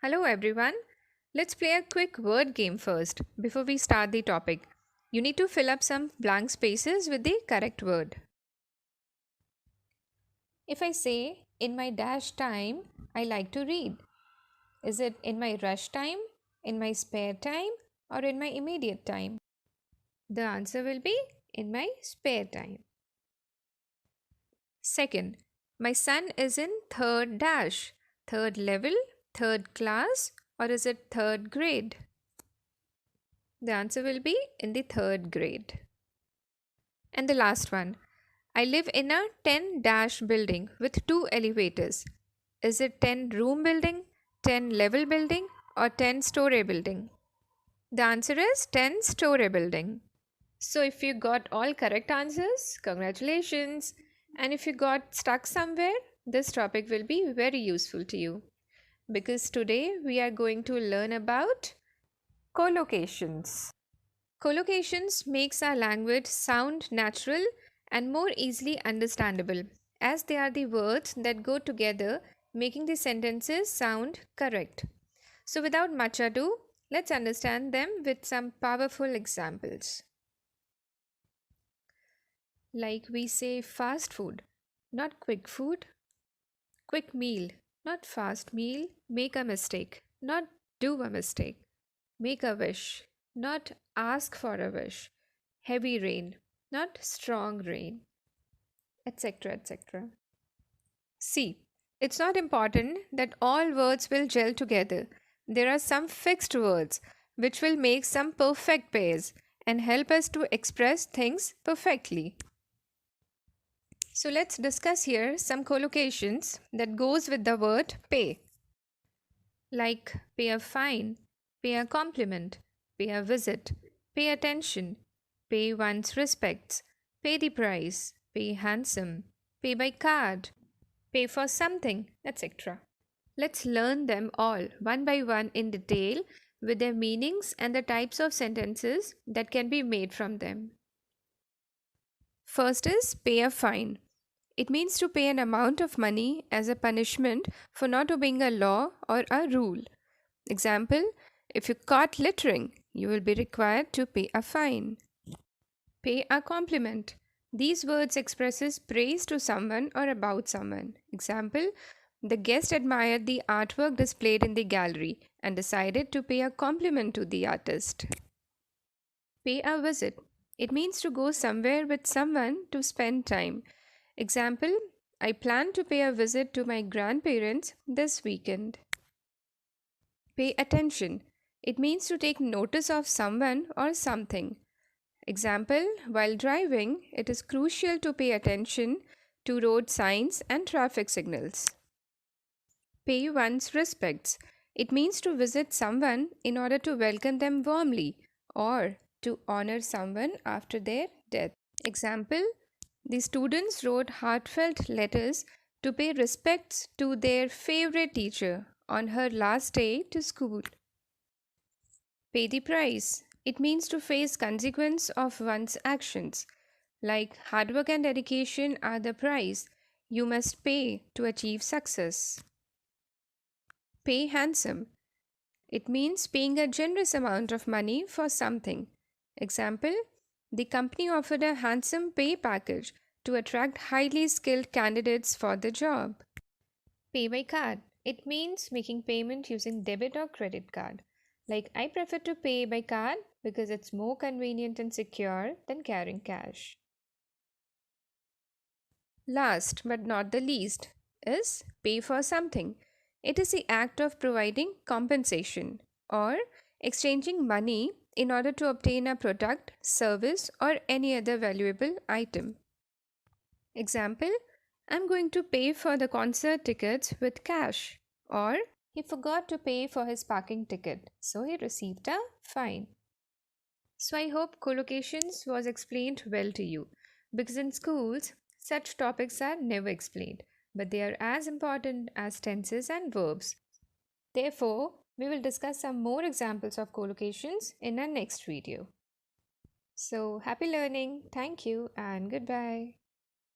Hello everyone. Let's play a quick word game first before we start the topic. You need to fill up some blank spaces with the correct word. If I say, in my dash time, I like to read. Is it in my rush time, in my spare time, or in my immediate time? The answer will be in my spare time. Second, my son is in third dash, third level, third class, or is it third grade? The answer will be in the third grade. And the last one, I live in a 10 dash building with 2 elevators. Is it 10 room building, 10 level building, or 10 story building? The answer is 10 story building. So if you got all correct answers, congratulations. And if you got stuck somewhere, this topic will be very useful to you. Because today we are going to learn about collocations. Collocations makes our language sound natural and more easily understandable, as they are the words that go together, making the sentences sound correct. So without much ado, let's understand them with some powerful examples. Like we say fast food, not quick food. Quick meal, not fast meal. Make a mistake, not do a mistake. Make a wish, not ask for a wish. Heavy rain, not strong rain, etc. etc. See, it's not important that all words will gel together. There are some fixed words which will make some perfect pairs and help us to express things perfectly. So let's discuss here some collocations that goes with the word pay. Like pay a fine, pay a compliment, pay a visit, pay attention, pay one's respects, pay the price, pay handsome, pay by card, pay for something, etc. Let's learn them all one by one in detail with their meanings and the types of sentences that can be made from them. First is pay a fine. It means to pay an amount of money as a punishment for not obeying a law or a rule. Example, if you caught littering, you will be required to pay a fine. Pay a compliment. These words expresses praise to someone or about someone. Example, the guest admired the artwork displayed in the gallery and decided to pay a compliment to the artist. Pay a visit. It means to go somewhere with someone to spend time. Example, I plan to pay a visit to my grandparents this weekend. Pay attention. It means to take notice of someone or something. Example, while driving, it is crucial to pay attention to road signs and traffic signals. Pay one's respects. It means to visit someone in order to welcome them warmly or to honor someone after their death. Example, the students wrote heartfelt letters to pay respects to their favorite teacher on her last day to school. Pay the price. It means to face consequence of one's actions. Like hard work and dedication are the price you must pay to achieve success. Pay handsome. It means paying a generous amount of money for something. Example, the company offered a handsome pay package to attract highly skilled candidates for the job. Pay by card. It means making payment using debit or credit card. Like I prefer to pay by card because it's more convenient and secure than carrying cash. Last but not the least is pay for something. It is the act of providing compensation or exchanging money in order to obtain a product, service, or any other valuable item. Example, I'm going to pay for the concert tickets with cash. Or he forgot to pay for his parking ticket, so he received a fine. So I hope collocations was explained well to you, because in schools, such topics are never explained, but they are as important as tenses and verbs. Therefore, we will discuss some more examples of collocations in our next video. So happy learning, thank you, and goodbye.